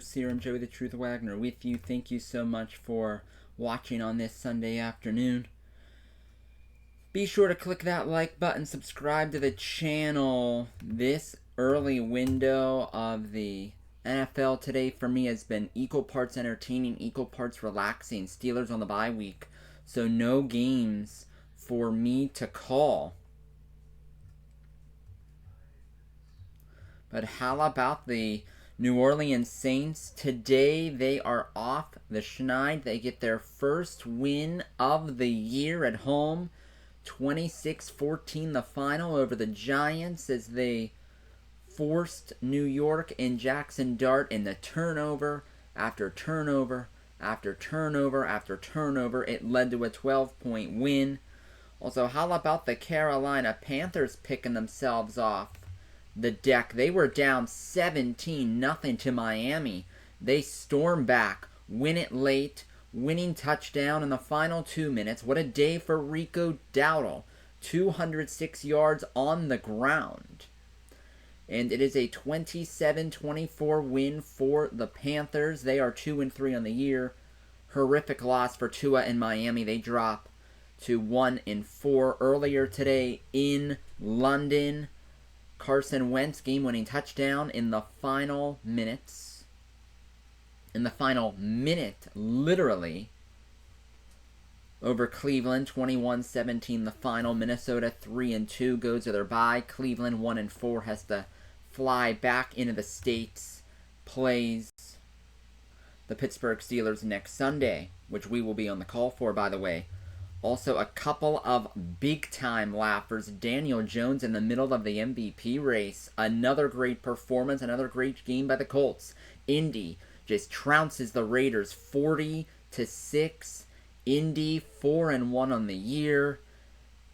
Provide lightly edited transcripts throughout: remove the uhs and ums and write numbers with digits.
Here, I'm Joey the Truth Wagner with you. Thank you so much for watching on this Sunday afternoon. Be sure to click that like button, subscribe to the channel. This early window of the NFL today for me has been equal parts entertaining, equal parts relaxing. Steelers on the bye week, so no games for me to call. But how about the New Orleans Saints? Today they are off the schneid. They get their first win of the year at home. 26-14 the final over the Giants as they forced New York and Jackson Dart in the turnover after turnover after turnover after turnover. It led to a 12-point win. Also, how about the Carolina Panthers picking themselves off the deck? They were down 17-0 to Miami. They storm back, win it late, winning touchdown in the final 2 minutes. What a day for Rico Dowdle. 206 yards on the ground. And it is a 27-24 win for the Panthers. They are 2-3 on the year. Horrific loss for Tua in Miami. They drop to 1-4. Earlier today in London, Carson Wentz game-winning touchdown in the final minutes. In the final minute, literally, over Cleveland, 21-17 the final. Minnesota 3-2 goes to their bye. Cleveland 1-4 has to fly back into the States. Plays the Pittsburgh Steelers next Sunday, which we will be on the call for, by the way. Also, a couple of big-time laughers. Daniel Jones in the middle of the MVP race. Another great performance, another great game by the Colts. Indy just trounces the Raiders 40-6. Indy 4-1 on the year.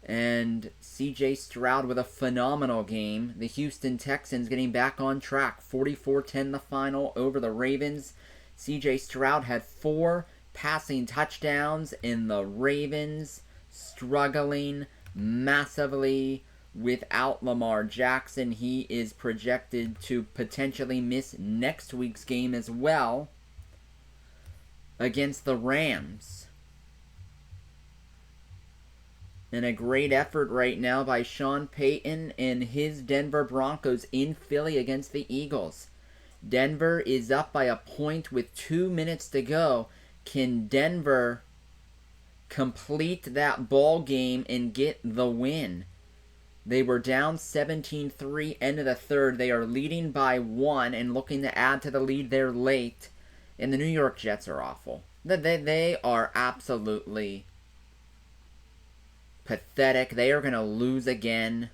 And C.J. Stroud with a phenomenal game. The Houston Texans getting back on track. 44-10 the final over the Ravens. C.J. Stroud had 4 passing touchdowns, in the Ravens struggling massively without Lamar Jackson. He is projected to potentially miss next week's game as well against the Rams. And a great effort right now by Sean Payton and his Denver Broncos in Philly against the Eagles. Denver is up by a point with 2 minutes to go. Can Denver complete that ball game and get the win? They were down 17-3 end of the third. They are leading by 1 and looking to add to the lead there late. And the New York Jets are awful. They are absolutely pathetic. They are going to lose again.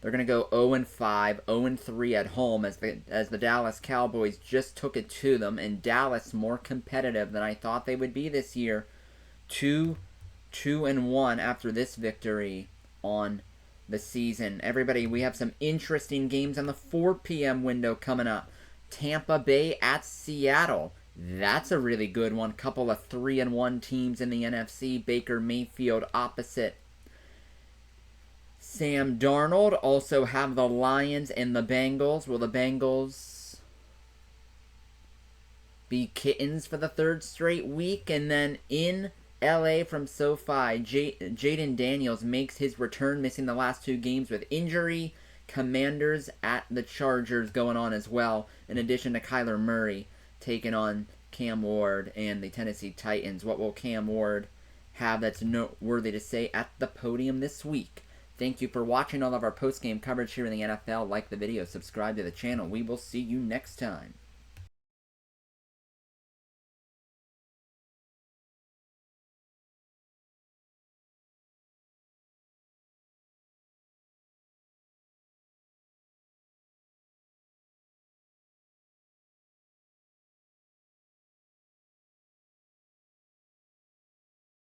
They're going to go 0-5, 0-3 at home as the Dallas Cowboys just took it to them. And Dallas more competitive than I thought they would be this year. 2-1 after this victory on the season. Everybody, we have some interesting games on the 4 p.m. window coming up. Tampa Bay at Seattle. That's a really good one. Couple of 3-1 teams in the NFC. Baker Mayfield opposite Sam Darnold. Also have the Lions and the Bengals. Will the Bengals be kittens for the 3rd straight week? And then in LA from SoFi, Jaden Daniels makes his return, missing the last 2 games with injury. Commanders at the Chargers going on as well, in addition to Kyler Murray taking on Cam Ward and the Tennessee Titans. What will Cam Ward have that's noteworthy to say at the podium this week? Thank you for watching all of our post-game coverage here in the NFL. Like the video, subscribe to the channel. We will see you next time.